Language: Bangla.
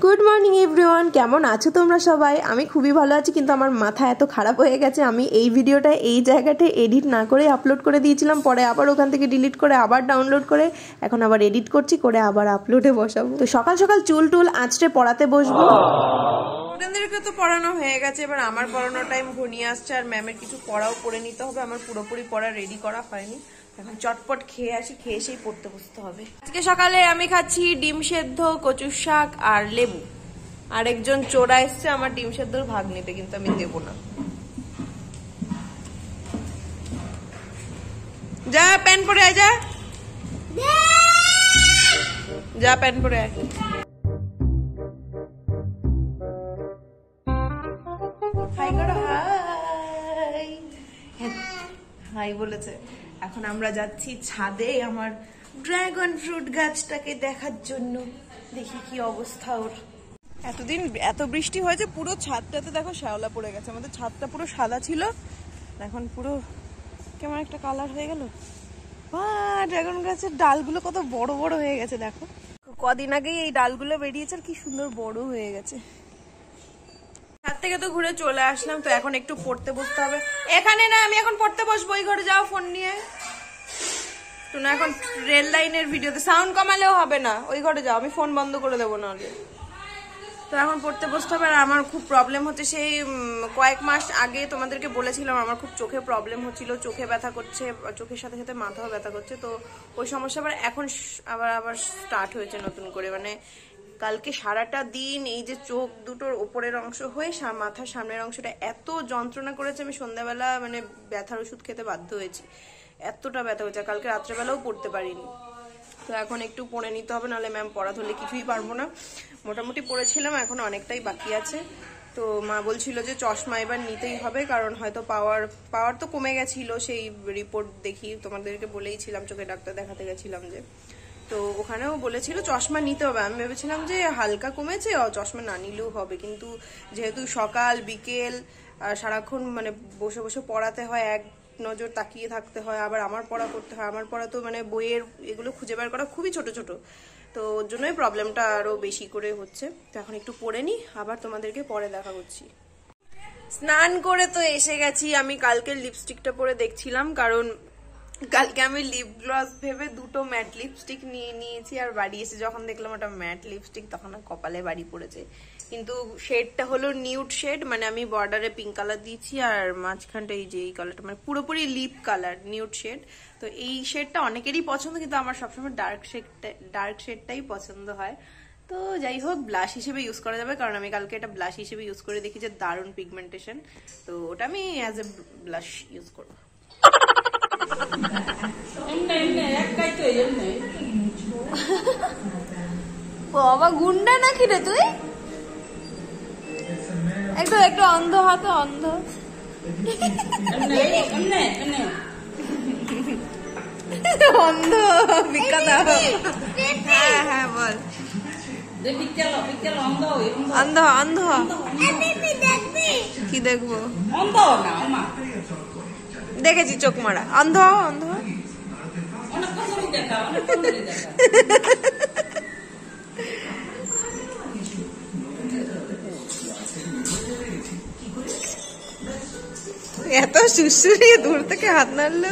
গুড মর্নিং এভরিওয়ান, কেমন আছো তোমরা সবাই? আমি খুবই ভালো আছি, কিন্তু আমার মাথা এত খারাপ হয়ে গেছে। আমি এই ভিডিওটা এই জায়গাটায় এডিট না করে আপলোড করে দিয়েছিলাম, পরে আবার ওখান থেকে ডিলিট করে আবার ডাউনলোড করে এখন আবার এডিট করছি, করে আবার আপলোডে বসাবো। তো সকাল সকাল চুল টুল আঁচড়ে পড়াতে বসবো। ওদেরকে তো পড়ানো হয়ে গেছে, এবার আমার পড়ানোর টাইম ঘনিয়ে আসছে, আর ম্যামের কিছু পড়াও করে নিতে হবে। আমার পুরোপুরি পড়া রেডি করা হয়নি, এখন চটপট খেয়ে আসি, খেয়ে এসেই পড়তে বসতে হবে। আজকে সকালে আমি খাচ্ছি ডিম সেদ্ধ, কচুর শাক আর লেবু। আরেকজন চোরা এসছে আমার ডিম সেদ্ধর ভাগ নিতে, কিন্তু আমি দেব না। যা প্যান্ট পরে আয়, যা প্যান্ট পরে আয়। হাই করো, হাই হাই বলেছে। এখন আমরা যাচ্ছি ছাদে আমার ড্রাগন ফ্রুট গাছটাকে দেখার জন্য। দেখি কি অবস্থা ওর। এতদিন এত বৃষ্টি হয়েছে, পুরো ছাদটাতে দেখো শ্যাওলা পড়ে গেছে। আমাদের ছাদটা পুরো সাদা ছিল, এখন পুরো কেমন একটা কালার হয়ে গেল। ড্রাগন গাছের ডালগুলো কত বড় বড় হয়ে গেছে দেখো। কদিন আগেই এই ডালগুলো বেরিয়েছে, আর কি সুন্দর বড় হয়ে গেছে। ছাদ থেকে তো ঘুরে চলে আসলাম, তো এখন একটু পড়তে বসতে হবে। এখানে না, আমি এখন পড়তে বসবো। ওই ঘরে যাও ফোন নিয়ে। তো না, এখন রেল লাইনের ভিডিওতে সাউন্ড কমালেও হবে না। ওই ঘরে যাও, আমি ফোন বন্ধ করে দেবো নাহলে। তো এখন পড়তে বসতে হবে। আর আমার খুব প্রবলেম হচ্ছে, সেই কয়েক মাস আগে তোমাদেরকে বলেছিলাম আমার খুব চোখে প্রবলেম হচ্ছিল, চোখে ব্যথা করছে, চোখের সাথে সাথে মাথাও ব্যথা করছে। তো ওই সমস্যা আবার এখন আবার স্টার্ট হয়েছে নতুন করে। মানে কালকে সারাটা দিন এই যে চোখ দুটোর ওপরের অংশ হয়ে মাথার সামনের অংশটা এত যন্ত্রণা করেছে, আমি সন্ধ্যাবেলা মানে ব্যথার ওষুধ খেতে বাধ্য হয়েছি। এতটা ব্যথা হয়েছে, কালকে রাত্রেবেলাও পড়তে পারিনি। তো এখন একটু পড়ে নিতে হবে, নাহলে ম্যাম পড়া ধরলে কিছুই পারবো না। মোটামুটি পড়েছিলাম, এখন অনেকটাই বাকি আছে। তো মা বলছিল যে চশমা এবার নিতেই হবে, কারণ হয়তো পাওয়ার তো কমে গেছিল। সেই রিপোর্ট দেখি, তোমাদেরকে বলেইছিলাম, চোখে ডাক্তার দেখাতে গেছিলাম যে, তো ওখানেও বলেছিল চশমা নিতে হবে। আমি ভেবেছিলাম যে হালকা কমেছে, চশমা না নিলেও হবে, কিন্তু যেহেতু সকাল বিকেল সারাক্ষণ মানে বসে বসে পড়াতে হয়, এক নজর তাকিয়ে থাকতে হয়, আবার আমার পড়া করতে হয়। আমার পড়া তো মানে বইয়ের এগুলো খুঁজে বের করা খুবই ছোট ছোট, তো ওর জন্যই প্রবলেমটা আরো বেশি করে হচ্ছে। তো এখন একটু পড়ে নি, আবার তোমাদেরকে পরে দেখা করছি। স্নান করে তো এসে গেছি। আমি কালকে লিপস্টিকটা পরে দেখছিলাম, কারণ কালকে আমি লিপ গ্লস ভেবে দুটো ম্যাট লিপস্টিক নিয়ে নিয়েছি, আর বাড়ি এসে যখন দেখলাম ওটা ম্যাট লিপস্টিক, তখন কপালে বাড়ি পড়েছে। কিন্তু শেডটা হলো নিউড শেড, মানে আমি বর্ডারে পিঙ্ক কালার দিয়েছি, আর মাঝখানটা এই যে এই কালারটা মানে পুরোপুরি লিপ কালার নিউড শেড। তো এই শেডটা অনেকেরই পছন্দ, কিন্তু আমার সবসময় ডার্ক শেডটাই পছন্দ হয়। তো যাই হোক, ব্লাশ হিসেবে ইউজ করা যাবে, কারণ আমি কালকে এটা ব্লাশ হিসেবে ইউজ করে দেখি যে দারুণ পিগমেন্টেশন। তো ওটা আমি অ্যাজ এ ব্লাশ ইউজ করবো। বাবা গুন্ডা নাকি রে তুই? একটু অন্ধ হাতে অন্ধ। অন্ধ বিখ্যাত। হ্যাঁ হ্যাঁ বল। অন্ধ অন্ধ কি দেখবো? দেখেছি চোখ মারা। অন্ধ অন্ধ। এত সুশ্রী, দূর থেকে হাত নাড়লো।